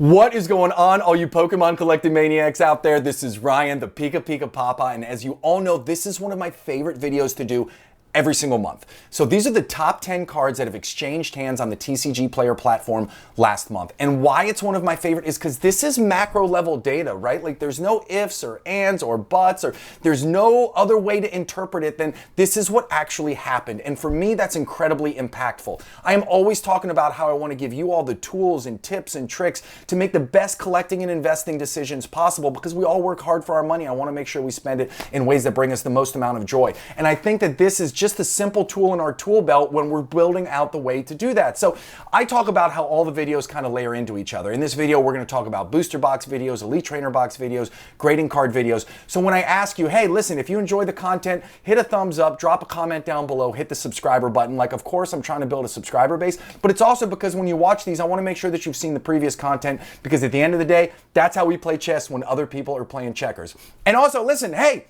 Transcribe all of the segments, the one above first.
What is going on, all you Pokemon collecting maniacs out there? This is Ryan, the PikaPikaPapa, and as you all know, this is one of my favorite videos to do every single month. So these are the top 10 cards that have exchanged hands on the TCG Player platform last month. And why it's one of my favorite is because this is macro level data, right? Like there's no ifs or ands or buts, or there's no other way to interpret it than this is what actually happened. And for me, that's incredibly impactful. I am always talking about how I want to give you all the tools and tips and tricks to make the best collecting and investing decisions possible, because we all work hard for our money. I want to make sure we spend it in ways that bring us the most amount of joy. And I think that this is just a simple tool in our tool belt when we're building out the way to do that. So I talk about how all the videos kind of layer into each other. In this video, we're going to talk about booster box videos, elite trainer box videos, grading card videos. So when I ask you, hey, listen, if you enjoy the content, hit a thumbs up, drop a comment down below, hit the subscriber button. Like, of course, I'm trying to build a subscriber base, but it's also because when you watch these, I want to make sure that you've seen the previous content, because at the end of the day, that's how we play chess when other people are playing checkers. And also, listen, hey,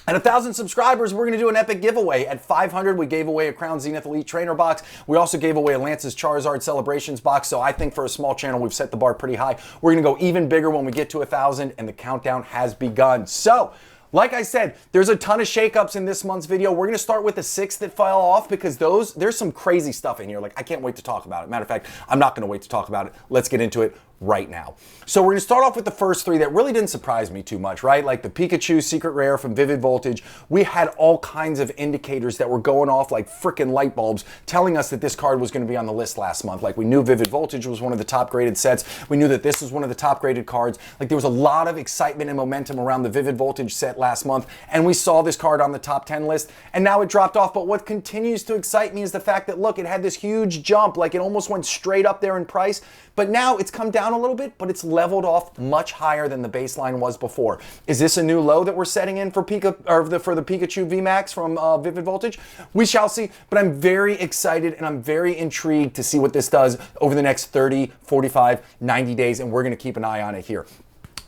at 1,000 subscribers, we're going to do an epic giveaway. At 500, we gave away a Crown Zenith Elite Trainer box. We also gave away a Lance's Charizard Celebrations box. So I think for a small channel, we've set the bar pretty high. We're going to go even bigger when we get to 1,000, and the countdown has begun. So, like I said, there's a ton of shakeups in this month's video. We're going to start with the 6 that fell off, because there's some crazy stuff in here. Like, I can't wait to talk about it. Matter of fact, I'm not going to wait to talk about it. Let's get into it right now. So we're going to start off with the first 3 that really didn't surprise me too much, right? Like the Pikachu Secret Rare from Vivid Voltage. We had all kinds of indicators that were going off like freaking light bulbs telling us that this card was going to be on the list last month. Like, we knew Vivid Voltage was one of the top graded sets. We knew that this was one of the top graded cards. Like, there was a lot of excitement and momentum around the Vivid Voltage set last month, and we saw this card on the top 10 list, and now it dropped off. But what continues to excite me is the fact that, look, it had this huge jump. Like, it almost went straight up there in price, but now it's come down a little bit, but it's leveled off much higher than the baseline was before. Is this a new low that we're setting in for for the Pikachu V Max from Vivid Voltage? We shall see, but I'm very excited and I'm very intrigued to see what this does over the next 30, 45, 90 days, and we're going to keep an eye on it here.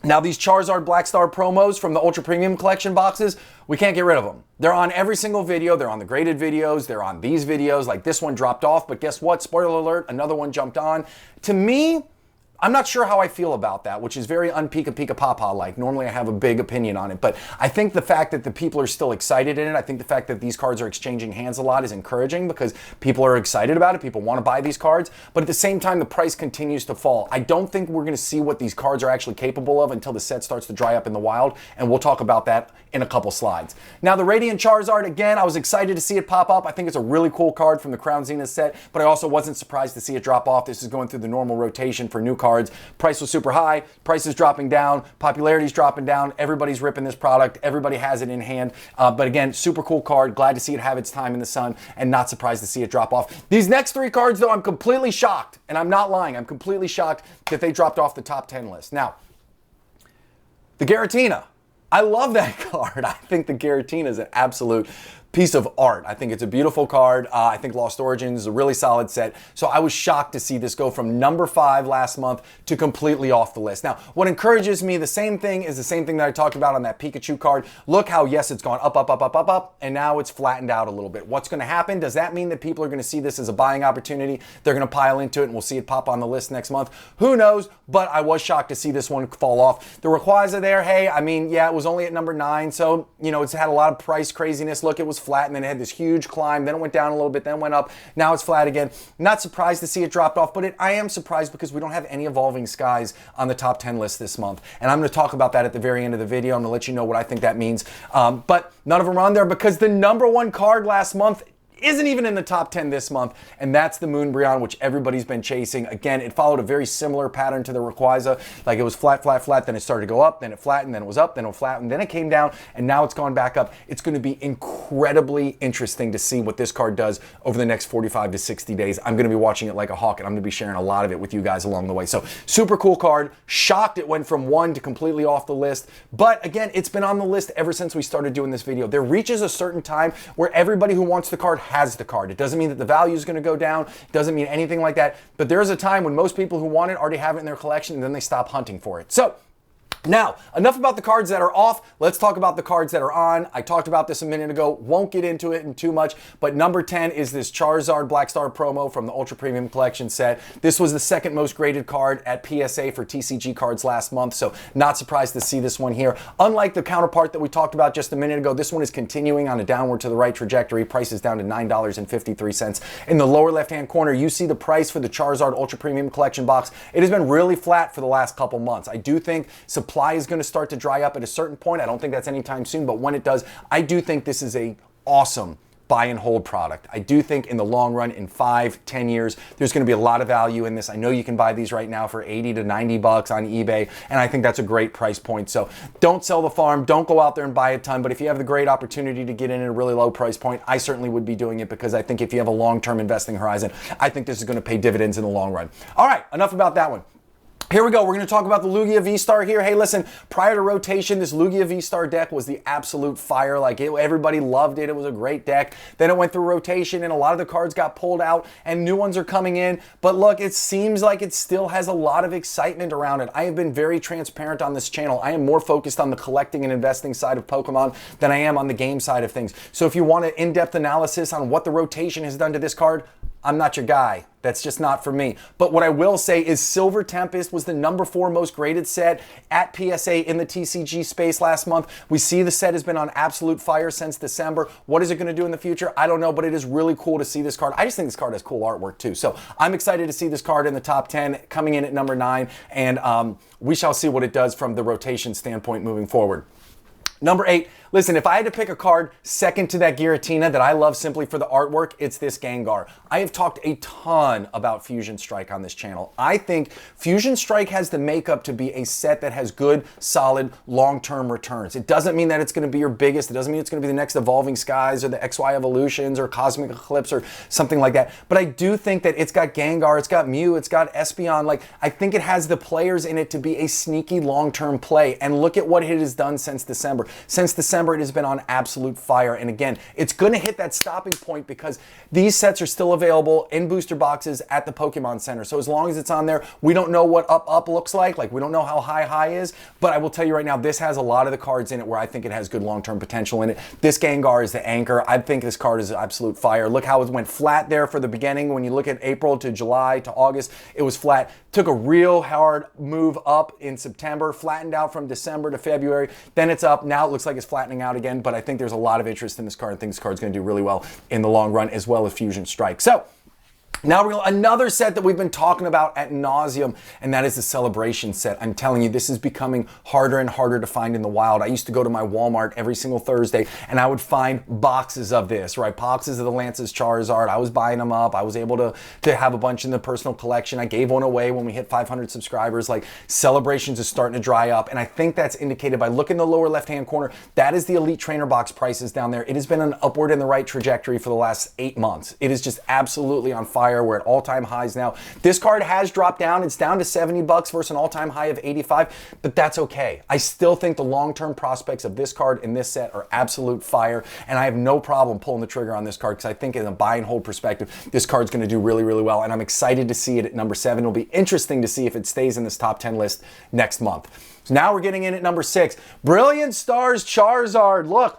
Now, these Charizard Black Star promos from the Ultra Premium Collection boxes, we can't get rid of them. They're on every single video. They're on the graded videos. They're on these videos. Like, this one dropped off, but guess what? Spoiler alert, another one jumped on. To me, I'm not sure how I feel about that, which is very un-PikaPikaPapa-like. Normally I have a big opinion on it, but I think the fact that the people are still excited in it, I think the fact that these cards are exchanging hands a lot is encouraging, because people are excited about it. People want to buy these cards, but at the same time, the price continues to fall. I don't think we're going to see what these cards are actually capable of until the set starts to dry up in the wild, and we'll talk about that in a couple slides. Now, the Radiant Charizard, again, I was excited to see it pop up. I think it's a really cool card from the Crown Zenith set, but I also wasn't surprised to see it drop off. This is going through the normal rotation for new cards. Price was super high, price is dropping down, popularity's dropping down, everybody's ripping this product, everybody has it in hand. But again, super cool card, glad to see it have its time in the sun, and not surprised to see it drop off. These next 3 cards, though, I'm completely shocked, and I'm not lying, I'm completely shocked that they dropped off the top 10 list. Now, the Giratina. I love that card. I think the Giratina is an absolute piece of art. I think it's a beautiful card. I think Lost Origins is a really solid set. So I was shocked to see this go from number 5 last month to completely off the list. Now, what encourages me, the same thing that I talked about on that Pikachu card. Look how, yes, it's gone up, up, up, up, up, up, and now it's flattened out a little bit. What's going to happen? Does that mean that people are going to see this as a buying opportunity? They're going to pile into it and we'll see it pop on the list next month? Who knows? But I was shocked to see this one fall off. The Rayquaza there, hey, I mean, yeah, it was only at number 9, so, you know, it's had a lot of price craziness. Look, it was flat, and then it had this huge climb, then it went down a little bit, then went up, now it's flat again. Not surprised to see it dropped off, but I am surprised because we don't have any Evolving Skies on the top 10 list this month, and I'm going to talk about that at the very end of the video. I'm going to let you know what I think that means, but none of them are on there because the number 1 card last month isn't even in the top 10 this month, and that's the Moonbreon, which everybody's been chasing. Again, it followed a very similar pattern to the Rayquaza. Like, it was flat, flat, flat, then it started to go up, then it flattened, then it was up, then it flattened, then it came down, and now it's gone back up. It's going to be incredibly interesting to see what this card does over the next 45 to 60 days. I'm going to be watching it like a hawk, and I'm going to be sharing a lot of it with you guys along the way. So, super cool card. Shocked it went from 1 to completely off the list, but again, it's been on the list ever since we started doing this video. There reaches a certain time where everybody who wants the card has the card. It doesn't mean that the value is going to go down. It doesn't mean anything like that. But there is a time when most people who want it already have it in their collection, and then they stop hunting for it. So Now, enough about the cards that are off. Let's talk about the cards that are on. I talked about this a minute ago. Won't get into it in too much, but number 10 is this Charizard Black Star promo from the Ultra Premium Collection set. This was the second most graded card at PSA for TCG cards last month, so not surprised to see this one here. Unlike the counterpart that we talked about just a minute ago, this one is continuing on a downward to the right trajectory. Price is down to $9.53. In the lower left-hand corner, you see the price for the Charizard Ultra Premium Collection box. It has been really flat for the last couple months. I do think supply is going to start to dry up at a certain point. I don't think that's anytime soon, but when it does, I do think this is a awesome buy and hold product. I do think in the long run, in 5-10 years, there's going to be a lot of value in this. I know you can buy these right now for 80 to 90 bucks on eBay, and I think that's a great price point. So don't sell the farm, don't go out there and buy a ton, but if you have the great opportunity to get in at a really low price point, I certainly would be doing it, because I think if you have a long-term investing horizon, I think this is going to pay dividends in the long run. All right, enough about that one. Here we go. We're going to talk about the Lugia V Star here. Hey, listen, prior to rotation, this Lugia V Star deck was the absolute fire. Like, everybody loved it. It was a great deck. Then it went through rotation, and a lot of the cards got pulled out, and new ones are coming in. But look, it seems like it still has a lot of excitement around it. I have been very transparent on this channel. I am more focused on the collecting and investing side of Pokemon than I am on the game side of things. So if you want an in-depth analysis on what the rotation has done to this card, I'm not your guy. That's just not for me. But what I will say is Silver Tempest was the number 4 most graded set at PSA in the TCG space last month. We see the set has been on absolute fire since December. What is it going to do in the future? I don't know, but it is really cool to see this card. I just think this card has cool artwork too. So I'm excited to see this card in the top 10, coming in at number 9, and we shall see what it does from the rotation standpoint moving forward. Number 8, listen, if I had to pick a card second to that Giratina that I love simply for the artwork, it's this Gengar. I have talked a ton about Fusion Strike on this channel. I think Fusion Strike has the makeup to be a set that has good, solid, long-term returns. It doesn't mean that it's going to be your biggest. It doesn't mean it's going to be the next Evolving Skies or the XY Evolutions or Cosmic Eclipse or something like that. But I do think that it's got Gengar, it's got Mew, it's got Espeon. Like, I think it has the players in it to be a sneaky long-term play. And look at what it has done since December. Since December, it has been on absolute fire. And again, it's going to hit that stopping point because these sets are still available in booster boxes at the Pokemon Center. So as long as it's on there, we don't know what up looks like. Like, we don't know how high is. But I will tell you right now, this has a lot of the cards in it where I think it has good long-term potential in it. This Gengar is the anchor. I think this card is absolute fire. Look how it went flat there for the beginning. When you look at April to July to August, it was flat. Took a real hard move up in September, flattened out from December to February. Then it's up. Now it looks like it's flattening out again, but I think there's a lot of interest in this card. I think this card's going to do really well in the long run, as well as Fusion Strike. So now we're going to another set that we've been talking about ad nauseum, and that is the Celebration set. I'm telling you, this is becoming harder and harder to find in the wild. I used to go to my Walmart every single Thursday, and I would find boxes of this, right? Boxes of the Lance's Charizard. I was buying them up. I was able to have a bunch in the personal collection. I gave one away when we hit 500 subscribers. Like, Celebrations is starting to dry up, and I think that's indicated by looking in the lower left-hand corner. That is the Elite Trainer box prices down there. It has been an upward in the right trajectory for the last 8 months. It is just absolutely on fire. We're at all-time highs now. This card has dropped down. It's down to 70 bucks versus an all-time high of 85, but that's okay. I still think the long-term prospects of this card in this set are absolute fire, and I have no problem pulling the trigger on this card because I think in a buy and hold perspective, this card's going to do really, really well, and I'm excited to see it at number 7. It'll be interesting to see if it stays in this top 10 list next month. So now we're getting in at number 6. Brilliant Stars Charizard. Look,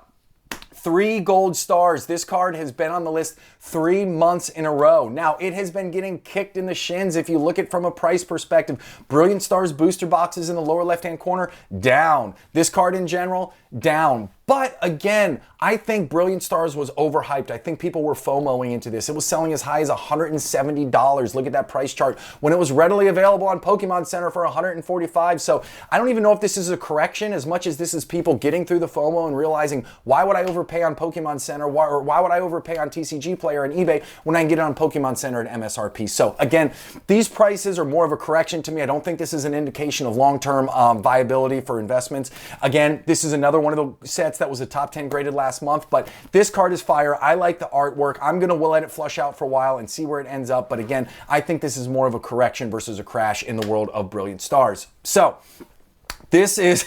3 gold stars. This card has been on the list 3 months in a row. Now, it has been getting kicked in the shins if you look at it from a price perspective. Brilliant Stars booster boxes in the lower left-hand corner, down. This card in general, down. But again, I think Brilliant Stars was overhyped. I think people were FOMOing into this. It was selling as high as $170. Look at that price chart when it was readily available on Pokemon Center for $145. So I don't even know if this is a correction as much as this is people getting through the FOMO and realizing, why would I overpay on Pokemon Center? Why would I overpay on TCG Player and eBay when I can get it on Pokemon Center at MSRP? So again, these prices are more of a correction to me. I don't think this is an indication of long-term viability for investments. Again, this is another one of the sets that was a top 10 graded last month, but this card is fire. I like the artwork. I'm going to let it flush out for a while and see where it ends up. But again, I think this is more of a correction versus a crash in the world of Brilliant Stars. So this is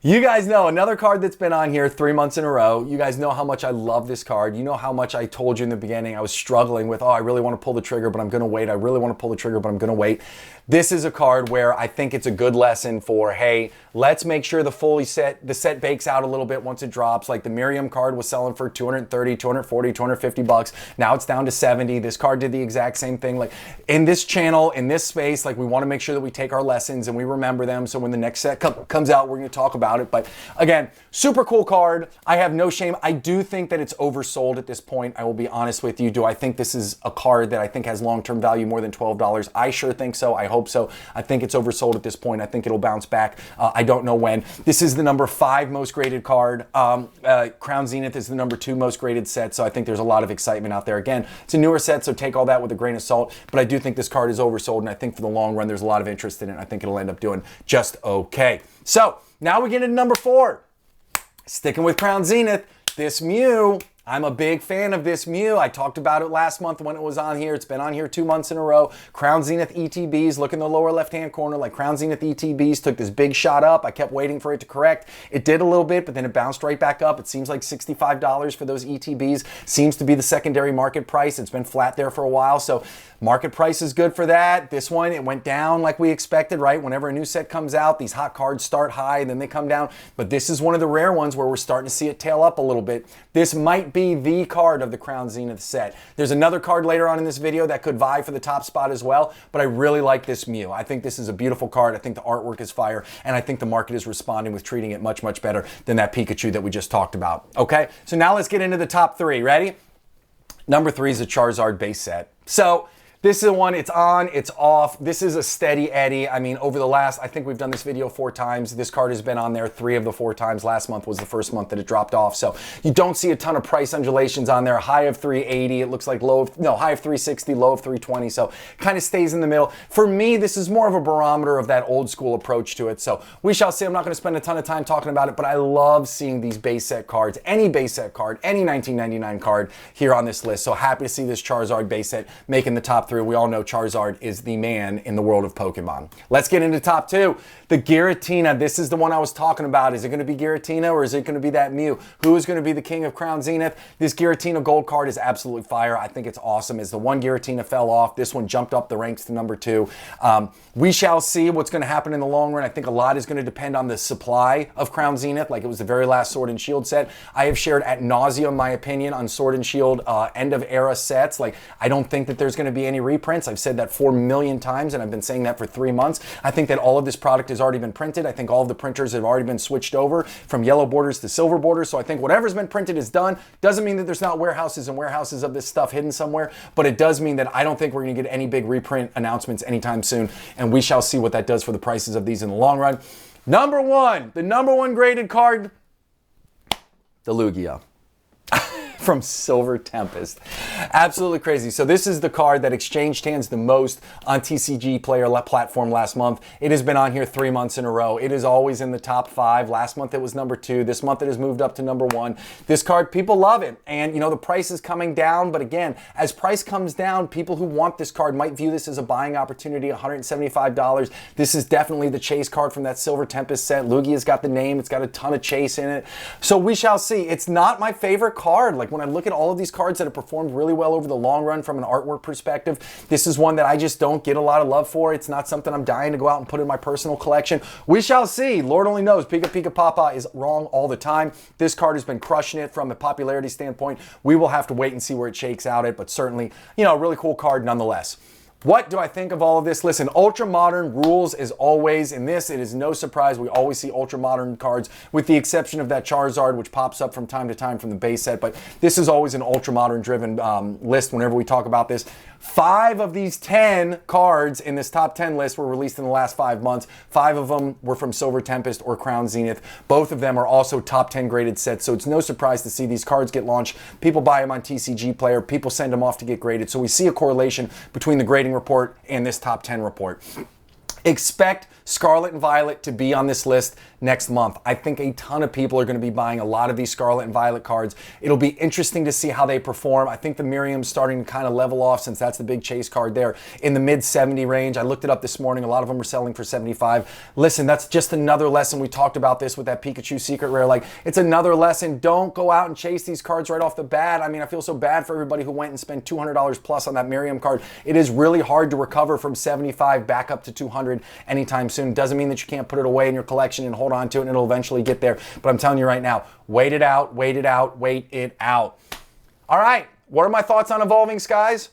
You guys know another card that's been on here 3 months in a row. You guys know how much I love this card. You know how much I told you in the beginning I was struggling with, oh, I really want to pull the trigger, but I'm going to wait. I really want to pull the trigger, but I'm going to wait. This is a card where I think it's a good lesson for, hey, let's make sure the set bakes out a little bit once it drops. Like the Miriam card was selling for 230, 240, 250 bucks. Now it's down to 70. This card did the exact same thing. Like in this channel, in this space, like we want to make sure that we take our lessons and we remember them. So when the next set comes out, we're going to talk about it. But again, super cool card. I have no shame. I do think that it's oversold at this point. I will be honest with you. Do I think this is a card that I think has long-term value more than $12? I sure think so. I hope so. I think it's oversold at this point. I think it'll bounce back. I don't know when. This is the number 5 most graded card. Crown Zenith is the number 2 most graded set. So I think there's a lot of excitement out there. Again, it's a newer set, so take all that with a grain of salt. But I do think this card is oversold, and I think for the long run, there's a lot of interest in it. I think it'll end up doing just okay. So now we get into number 4. Sticking with Crown Zenith, this Mew. I'm a big fan of this Mew. I talked about it last month when it was on here. It's been on here 2 months in a row. Crown Zenith ETBs, look in the lower left-hand corner, like Crown Zenith ETBs took this big shot up. I kept waiting for it to correct. It did a little bit, but then it bounced right back up. It seems like $65 for those ETBs seems to be the secondary market price. It's been flat there for a while, so market price is good for that. This one, it went down like we expected, right? Whenever a new set comes out, these hot cards start high and then they come down. But this is one of the rare ones where we're starting to see it tail up a little bit. This might be the card of the Crown Zenith set. There's another card later on in this video that could vie for the top spot as well, but I really like this Mew. I think this is a beautiful card. I think the artwork is fire, and I think the market is responding with treating it much, much better than that Pikachu that we just talked about. Okay, so now let's get into the top 3. Ready? Number 3 is a Charizard base set. So this is the one, it's on, it's off. This is a steady Eddie. I mean, over the last, I think we've done this video 4 times. This card has been on there 3 of the 4 times. Last month was the first month that it dropped off. So you don't see a ton of price undulations on there. High of 380, it looks like high of 360, low of 320. So kind of stays in the middle. For me, this is more of a barometer of that old school approach to it. So we shall see. I'm not going to spend a ton of time talking about it, but I love seeing these base set cards, any base set card, any 1999 card here on this list. So happy to see this Charizard base set making the top 3. We all know Charizard is the man in the world of Pokemon. Let's get into top 2. The Giratina. This is the one I was talking about. Is it going to be Giratina or is it going to be that Mew? Who is going to be the king of Crown Zenith? This Giratina gold card is absolutely fire. I think it's awesome. As the one Giratina fell off, this one jumped up the ranks to number 2. We shall see what's going to happen in the long run. I think a lot is going to depend on the supply of Crown Zenith. Like it was the very last Sword and Shield set. I have shared ad nauseum my opinion on Sword and Shield end of era sets. Like I don't think that there's going to be any reprints. I've said that 4 million times, and I've been saying that for 3 months. I think that all of this product has already been printed. I think all of the printers have already been switched over from yellow borders to silver borders. So I think whatever's been printed is done. Doesn't mean that there's not warehouses and warehouses of this stuff hidden somewhere, but it does mean that I don't think we're going to get any big reprint announcements anytime soon, and we shall see what that does for the prices of these in the long run. Number 1, the number 1 graded card, the Lugia from Silver Tempest. Absolutely crazy. So this is the card that exchanged hands the most on TCG Player platform last month. It has been on here 3 months in a row. It is always in the top 5. Last month it was number 2. This month it has moved up to number 1. This card, people love it. And you know, the price is coming down, but again, as price comes down, people who want this card might view this as a buying opportunity, $175. This is definitely the chase card from that Silver Tempest set. Lugia's got the name. It's got a ton of chase in it. So we shall see. It's not my favorite card. Like when I look at all of these cards that have performed really well over the long run from an artwork perspective, this is one that I just don't get a lot of love for. It's not something I'm dying to go out and put in my personal collection. We shall see. Lord only knows. PikiPikaPaPa is wrong all the time. This card has been crushing it from a popularity standpoint. We will have to wait and see where it shakes out at, but certainly, you know, a really cool card nonetheless. What do I think of all of this? Listen, ultra modern rules as always. In this, it is no surprise we always see ultra modern cards, with the exception of that Charizard, which pops up from time to time from the base set. But this is always an ultra modern driven list whenever we talk about this. 5 of these 10 cards in this top 10 list were released in the last 5 months. 5 of them were from Silver Tempest or Crown Zenith. Both of them are also top 10 graded sets, so it's no surprise to see these cards get launched. People buy them on TCG Player. People send them off to get graded. So we see a correlation between the grading report and this top 10 report. Expect Scarlet and Violet to be on this list next month. I think a ton of people are going to be buying a lot of these Scarlet and Violet cards. It'll be interesting to see how they perform. I think the Miriam's starting to kind of level off since that's the big chase card there in the mid 70 range. I looked it up this morning. A lot of them were selling for 75. Listen, that's just another lesson. We talked about this with that Pikachu Secret Rare. Like, it's another lesson. Don't go out and chase these cards right off the bat. I mean, I feel so bad for everybody who went and spent $200 plus on that Miriam card. It is really hard to recover from 75 back up to 200 anytime soon. Doesn't mean that you can't put it away in your collection and hold on to it and it'll eventually get there. But I'm telling you right now, wait it out, wait it out, wait it out. All right, what are my thoughts on Evolving Skies?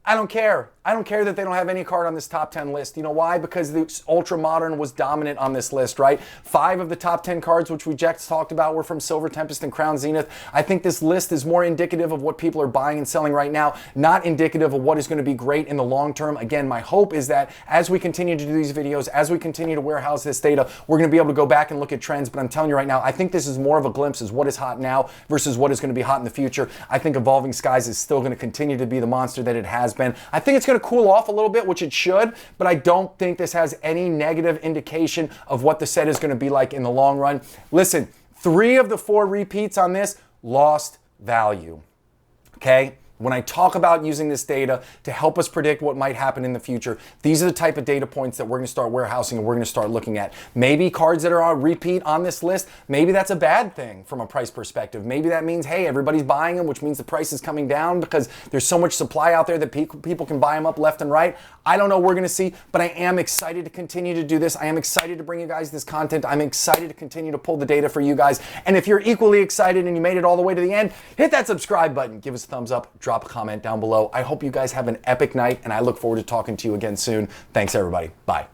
I don't care. I don't care that they don't have any card on this top 10 list. You know why? Because the Ultra Modern was dominant on this list, right? 5 of the top 10 cards, which we just talked about, were from Silver Tempest and Crown Zenith. I think this list is more indicative of what people are buying and selling right now, not indicative of what is going to be great in the long term. Again, my hope is that as we continue to do these videos, as we continue to warehouse this data, we're going to be able to go back and look at trends. But I'm telling you right now, I think this is more of a glimpse as what is hot now versus what is going to be hot in the future. I think Evolving Skies is still going to continue to be the monster that it has been. I think it's going to cool off a little bit, which it should, but I don't think this has any negative indication of what the set is going to be like in the long run. Listen, 3 of the 4 repeats on this lost value, okay? When I talk about using this data to help us predict what might happen in the future, these are the type of data points that we're going to start warehousing and we're going to start looking at. Maybe cards that are on repeat on this list, maybe that's a bad thing from a price perspective. Maybe that means, hey, everybody's buying them, which means the price is coming down because there's so much supply out there that people can buy them up left and right. I don't know what we're going to see, but I am excited to continue to do this. I am excited to bring you guys this content. I'm excited to continue to pull the data for you guys. And if you're equally excited and you made it all the way to the end, hit that subscribe button, give us a thumbs up, drop a comment down below. I hope you guys have an epic night, and I look forward to talking to you again soon. Thanks, everybody. Bye.